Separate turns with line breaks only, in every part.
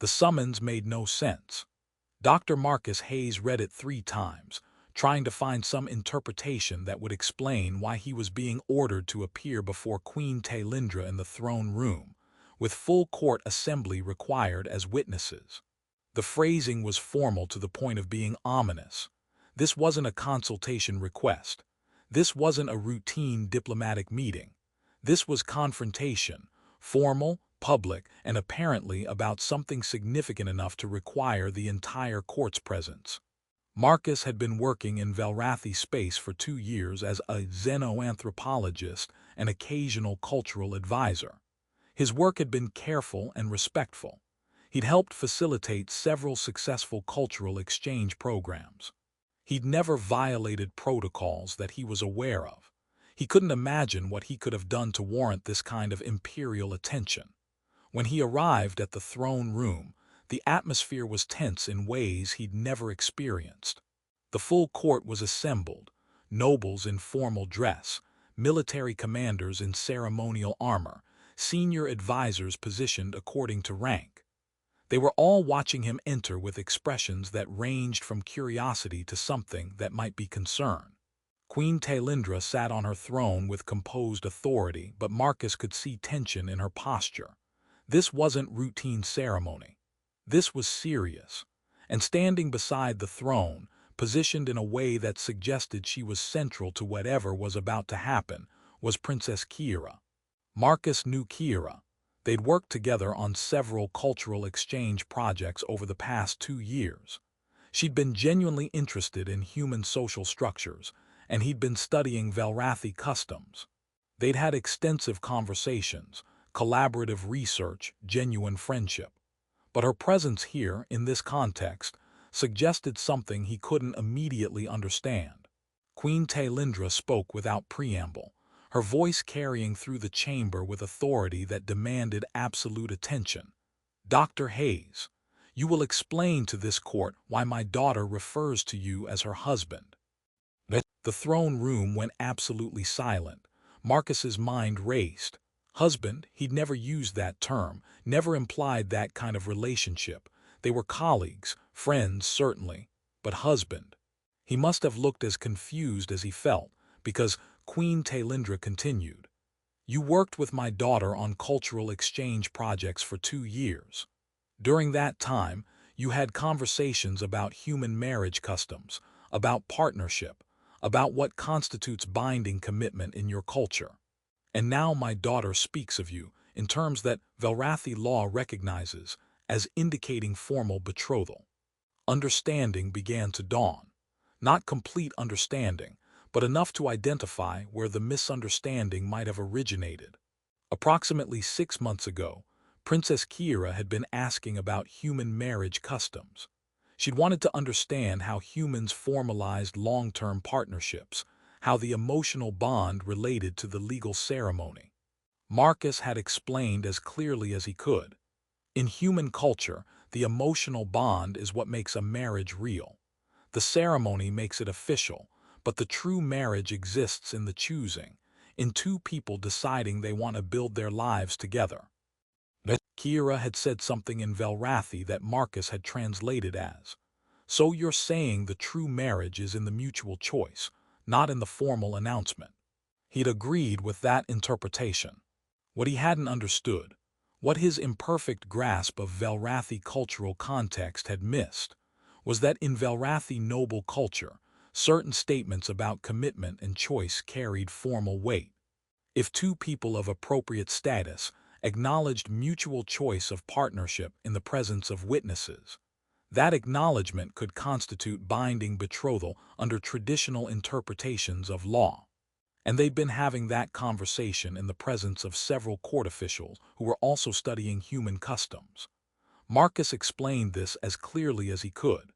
The summons made no sense. Dr. Marcus Hayes read it 3 times, trying to find some interpretation that would explain why he was being ordered to appear before Queen Talindra in the throne room, with full court assembly required as witnesses. The phrasing was formal to the point of being ominous. This wasn't a consultation request. This wasn't a routine diplomatic meeting. This was confrontation, formal, public, and apparently about something significant enough to require the entire court's presence. Marcus had been working in Velrathi space for 2 years as a xenoanthropologist and occasional cultural advisor. His work had been careful and respectful. He'd helped facilitate several successful cultural exchange programs. He'd never violated protocols that he was aware of. He couldn't imagine what he could have done to warrant this kind of imperial attention. When he arrived at the throne room, the atmosphere was tense in ways he'd never experienced. The full court was assembled, nobles in formal dress, military commanders in ceremonial armor, senior advisors positioned according to rank. They were all watching him enter with expressions that ranged from curiosity to something that might be concern. Queen Talindra sat on her throne with composed authority, but Marcus could see tension in her posture. This wasn't routine ceremony. This was serious. And standing beside the throne, positioned in a way that suggested she was central to whatever was about to happen, was Princess Kiera. Marcus knew Kiera. They'd worked together on several cultural exchange projects over the past 2 years. She'd been genuinely interested in human social structures, and he'd been studying Velrathi customs. They'd had extensive conversations, collaborative research, genuine friendship. But her presence here, in this context, suggested something he couldn't immediately understand. Queen Talindra spoke without preamble, her voice carrying through the chamber with authority that demanded absolute attention. "Dr. Hayes, you will explain to this court why my daughter refers to you as her husband." The throne room went absolutely silent. Marcus's mind raced. Husband, he'd never used that term, never implied that kind of relationship. They were colleagues, friends certainly, but husband. He must have looked as confused as he felt, because Queen Talindra continued. "You worked with my daughter on cultural exchange projects for 2 years. During that time, you had conversations about human marriage customs, about partnership, about what constitutes binding commitment in your culture. And now my daughter speaks of you in terms that Velrathi law recognizes as indicating formal betrothal." Understanding began to dawn. Not complete understanding, but enough to identify where the misunderstanding might have originated. Approximately 6 months ago, Princess Kiera had been asking about human marriage customs. She'd wanted to understand how humans formalized long-term partnerships, how the emotional bond related to the legal ceremony. Marcus had explained as clearly as he could. In human culture, the emotional bond is what makes a marriage real. The ceremony makes it official, but the true marriage exists in the choosing, in 2 people deciding they want to build their lives together. Kiera had said something in Velrathi that Marcus had translated as, "So you're saying the true marriage is in the mutual choice, not in the formal announcement." He'd agreed with that interpretation. What he hadn't understood, what his imperfect grasp of Velrathi cultural context had missed, was that in Velrathi noble culture, certain statements about commitment and choice carried formal weight. If 2 people of appropriate status acknowledged mutual choice of partnership in the presence of witnesses, that acknowledgment could constitute binding betrothal under traditional interpretations of law. And they'd been having that conversation in the presence of several court officials who were also studying human customs. Marcus explained this as clearly as he could.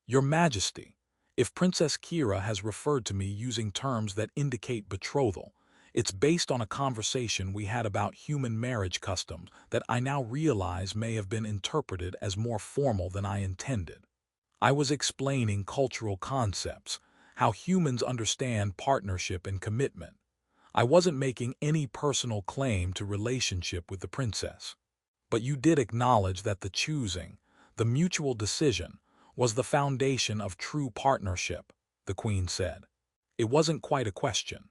"Your Majesty, if Princess Kiera has referred to me using terms that indicate betrothal, it's based on a conversation we had about human marriage customs that I now realize may have been interpreted as more formal than I intended. I was explaining cultural concepts, how humans understand partnership and commitment. I wasn't making any personal claim to relationship with the princess." but you did acknowledge that the choosing, the mutual decision, was the foundation of true partnership, the Queen said. It wasn't quite a question.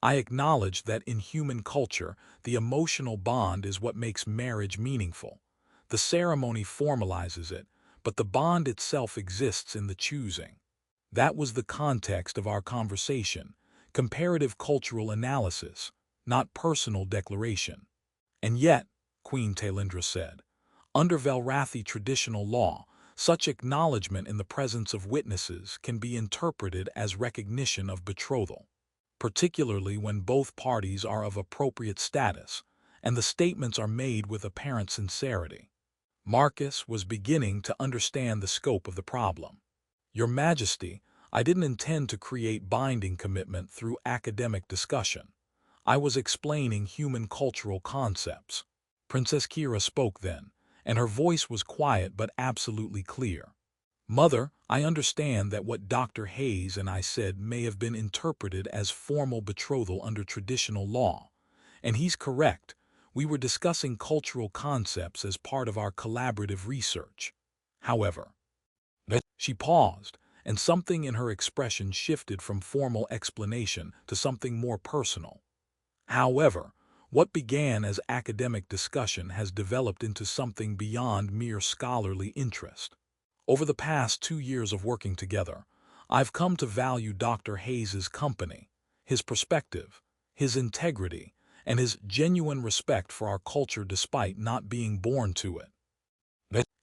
I acknowledge that in human culture, the emotional bond is what makes marriage meaningful. The ceremony formalizes it, but the bond itself exists in the choosing. That was the context of our conversation, comparative cultural analysis, not personal declaration. And yet, Queen Talindra said, under Velrathi traditional law, such acknowledgment in the presence of witnesses can be interpreted as recognition of betrothal, particularly when both parties are of appropriate status and the statements are made with apparent sincerity. Marcus was beginning to understand the scope of the problem. Your Majesty, I didn't intend to create binding commitment through academic discussion. I was explaining human cultural concepts. Princess Kira spoke then, and her voice was quiet but absolutely clear. Mother, I understand that what Dr. Hayes and I said may have been interpreted as formal betrothal under traditional law. And he's correct. We were discussing cultural concepts as part of our collaborative research. However, she paused, and something in her expression shifted from formal explanation to something more personal. However, what began as academic discussion has developed into something beyond mere scholarly interest. Over the past 2 years of working together, I've come to value Dr. Hayes's company, his perspective, his integrity, and his genuine respect for our culture despite not being born to it.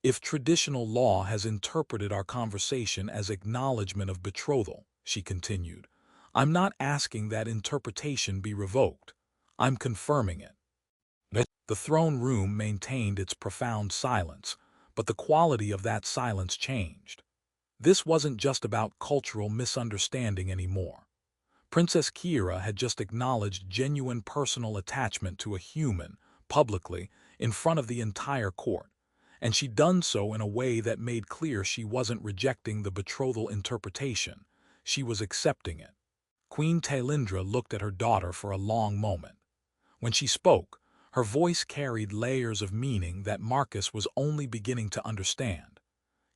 If traditional law has interpreted our conversation as acknowledgment of betrothal, she continued, I'm not asking that interpretation be revoked. I'm confirming it. The throne room maintained its profound silence, but the quality of that silence changed. This wasn't just about cultural misunderstanding anymore. Princess Kira had just acknowledged genuine personal attachment to a human, publicly, in front of the entire court, and she'd done so in a way that made clear she wasn't rejecting the betrothal interpretation, she was accepting it. Queen Talindra looked at her daughter for a long moment. When she spoke, her voice carried layers of meaning that Marcus was only beginning to understand.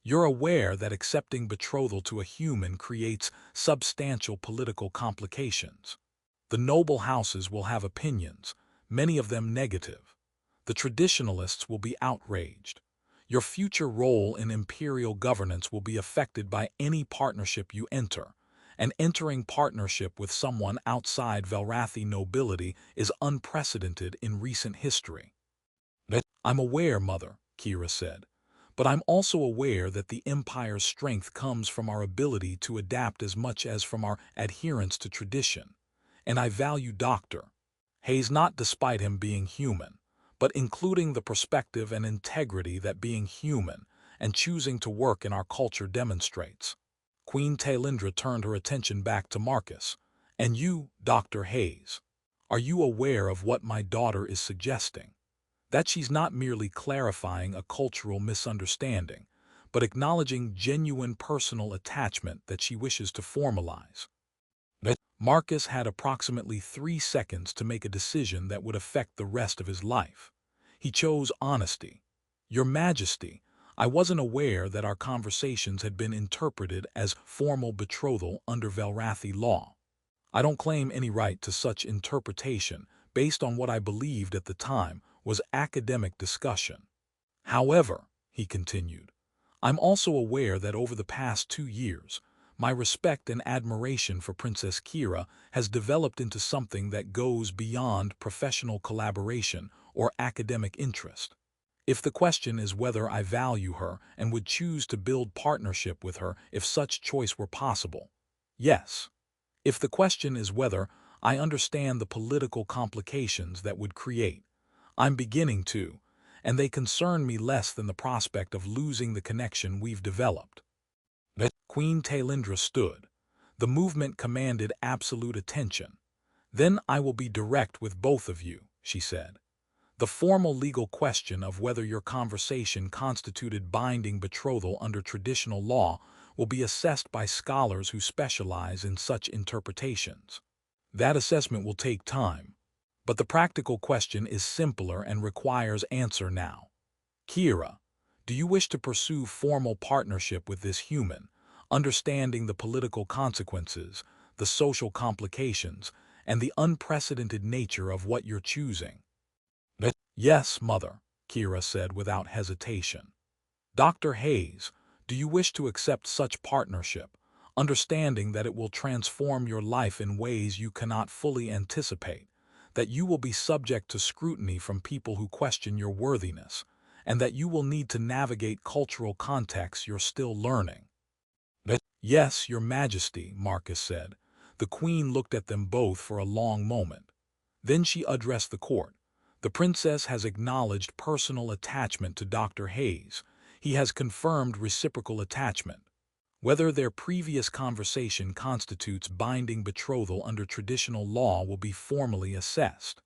You're aware that accepting betrothal to a human creates substantial political complications. The noble houses will have opinions, many of them negative. The traditionalists will be outraged. Your future role in imperial governance will be affected by any partnership you enter, and entering partnership with someone outside Velrathi nobility is unprecedented in recent history. I'm aware, Mother, Kira said, but I'm also aware that the Empire's strength comes from our ability to adapt as much as from our adherence to tradition, and I value Dr. Hayes not despite him being human, but including the perspective and integrity that being human and choosing to work in our culture demonstrates. Queen Talindra turned her attention back to Marcus. And you, Dr. Hayes, are you aware of what my daughter is suggesting? That she's not merely clarifying a cultural misunderstanding, but acknowledging genuine personal attachment that she wishes to formalize. Marcus had approximately 3 seconds to make a decision that would affect the rest of his life. He chose honesty. Your Majesty, I wasn't aware that our conversations had been interpreted as formal betrothal under Velrathi law. I don't claim any right to such interpretation based on what I believed at the time was academic discussion. However, he continued, I'm also aware that over the past 2 years, my respect and admiration for Princess Kira has developed into something that goes beyond professional collaboration or academic interest. If the question is whether I value her and would choose to build partnership with her if such choice were possible, yes. If the question is whether I understand the political complications that would create, I'm beginning to, and they concern me less than the prospect of losing the connection we've developed. Queen Talindra stood. The movement commanded absolute attention. Then I will be direct with both of you, she said. The formal legal question of whether your conversation constituted binding betrothal under traditional law will be assessed by scholars who specialize in such interpretations. That assessment will take time, but the practical question is simpler and requires answer now. Kira, do you wish to pursue formal partnership with this human, understanding the political consequences, the social complications, and the unprecedented nature of what you're choosing? Yes, Mother, Kira said without hesitation. Dr. Hayes, do you wish to accept such partnership, understanding that it will transform your life in ways you cannot fully anticipate, that you will be subject to scrutiny from people who question your worthiness, and that you will need to navigate cultural contexts you're still learning? Yes, Your Majesty, Marcus said. The Queen looked at them both for a long moment. Then she addressed the court. The princess has acknowledged personal attachment to Dr. Hayes. He has confirmed reciprocal attachment. Whether their previous conversation constitutes binding betrothal under traditional law will be formally assessed.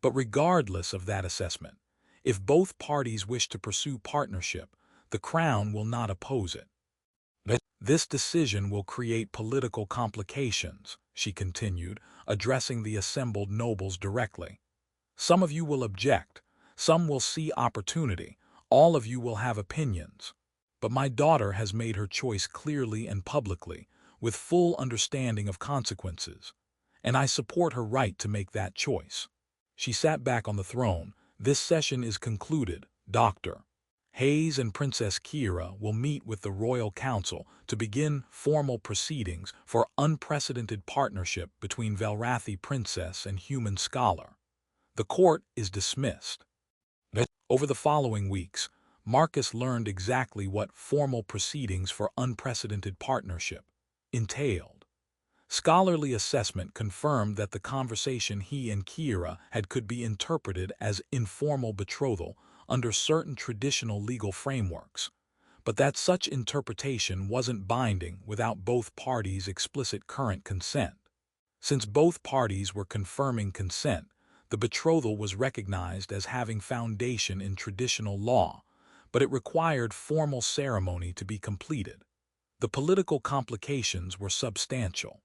But regardless of that assessment, if both parties wish to pursue partnership, the Crown will not oppose it. This decision will create political complications, she continued, addressing the assembled nobles directly. Some of you will object, some will see opportunity, all of you will have opinions. But my daughter has made her choice clearly and publicly, with full understanding of consequences, and I support her right to make that choice. She sat back on the throne. This session is concluded, Dr. Hayes and Princess Kira will meet with the Royal Council to begin formal proceedings for unprecedented partnership between Velrathi princess and human scholar. The court is dismissed. Over the following weeks, Marcus learned exactly what formal proceedings for unprecedented partnership entailed. Scholarly assessment confirmed that the conversation he and Kira had could be interpreted as informal betrothal under certain traditional legal frameworks, but that such interpretation wasn't binding without both parties' explicit current consent. Since both parties were confirming consent, the betrothal was recognized as having foundation in traditional law, but it required formal ceremony to be completed. The political complications were substantial.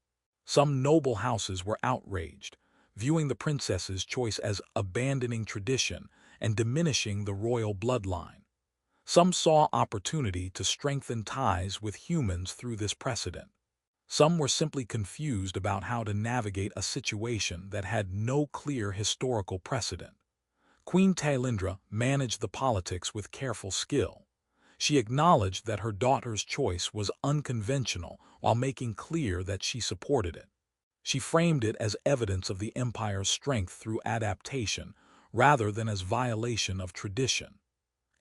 Some noble houses were outraged, viewing the princess's choice as abandoning tradition and diminishing the royal bloodline. Some saw opportunity to strengthen ties with humans through this precedent. Some were simply confused about how to navigate a situation that had no clear historical precedent. Queen Talindra managed the politics with careful skill. She acknowledged that her daughter's choice was unconventional while making clear that she supported it. She framed it as evidence of the empire's strength through adaptation rather than as violation of tradition.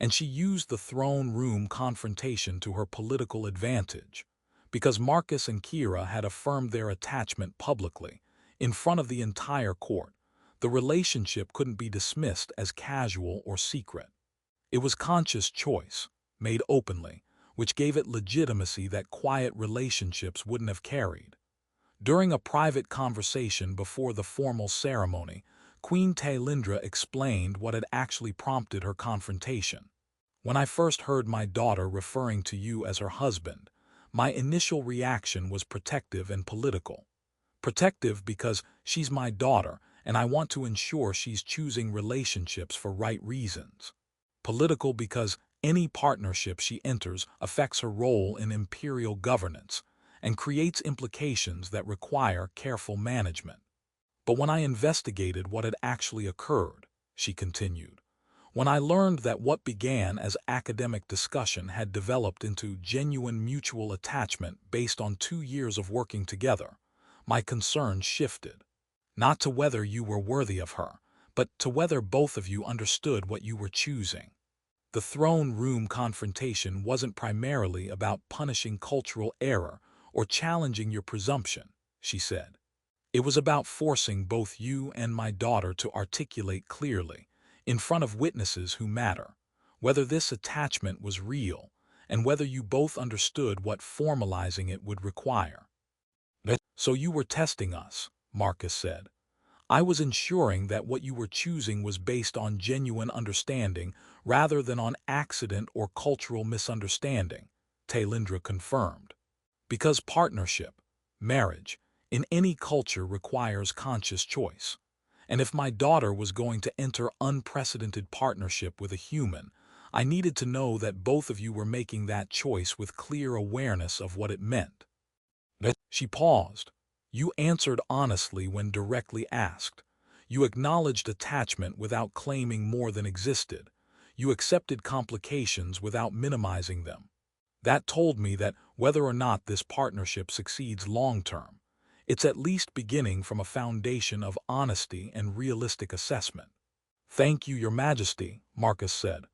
And she used the throne room confrontation to her political advantage. Because Marcus and Kira had affirmed their attachment publicly, in front of the entire court, the relationship couldn't be dismissed as casual or secret. It was conscious choice, made openly, which gave it legitimacy that quiet relationships wouldn't have carried. During a private conversation before the formal ceremony, Queen Talindra explained what had actually prompted her confrontation. When I first heard my daughter referring to you as her husband, my initial reaction was protective and political. Protective because she's my daughter and I want to ensure she's choosing relationships for right reasons. Political because any partnership she enters affects her role in imperial governance and creates implications that require careful management. But when I investigated what had actually occurred, she continued, when I learned that what began as academic discussion had developed into genuine mutual attachment based on 2 years of working together, my concern shifted. Not to whether you were worthy of her, but to whether both of you understood what you were choosing. The throne room confrontation wasn't primarily about punishing cultural error or challenging your presumption, she said. It was about forcing both you and my daughter to articulate clearly, in front of witnesses who matter, whether this attachment was real and whether you both understood what formalizing it would require. So you were testing us, Marcus said. I was ensuring that what you were choosing was based on genuine understanding rather than on accident or cultural misunderstanding, Talindra confirmed. Because partnership, marriage, in any culture requires conscious choice. And if my daughter was going to enter unprecedented partnership with a human, I needed to know that both of you were making that choice with clear awareness of what it meant. She paused. You answered honestly when directly asked. You acknowledged attachment without claiming more than existed. You accepted complications without minimizing them. That told me that whether or not this partnership succeeds long-term, it's at least beginning from a foundation of honesty and realistic assessment. Thank you, Your Majesty, Marcus said,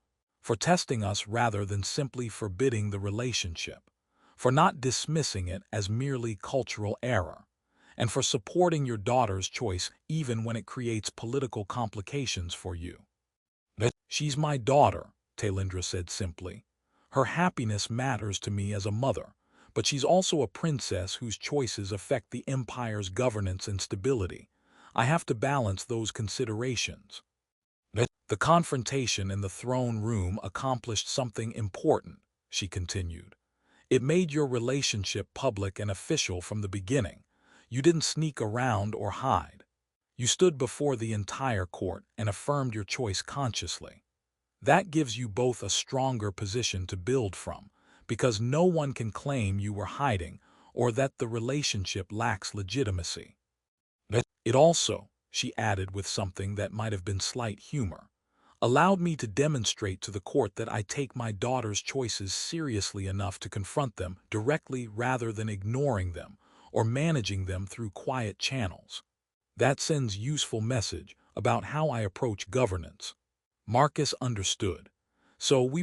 for testing us rather than simply forbidding the relationship, for not dismissing it as merely cultural error, and for supporting your daughter's choice even when it creates political complications for you. She's my daughter, Talindra said simply. Her happiness matters to me as a mother, but she's also a princess whose choices affect the empire's governance and stability. I have to balance those considerations. The confrontation in the throne room accomplished something important, she continued. It made your relationship public and official from the beginning. You didn't sneak around or hide. You stood before the entire court and affirmed your choice consciously. That gives you both a stronger position to build from, because no one can claim you were hiding or that the relationship lacks legitimacy. It also, she added with something that might have been slight humor, allowed me to demonstrate to the court that I take my daughter's choices seriously enough to confront them directly rather than ignoring them or managing them through quiet channels. That sends useful message about how I approach governance. Marcus understood. So we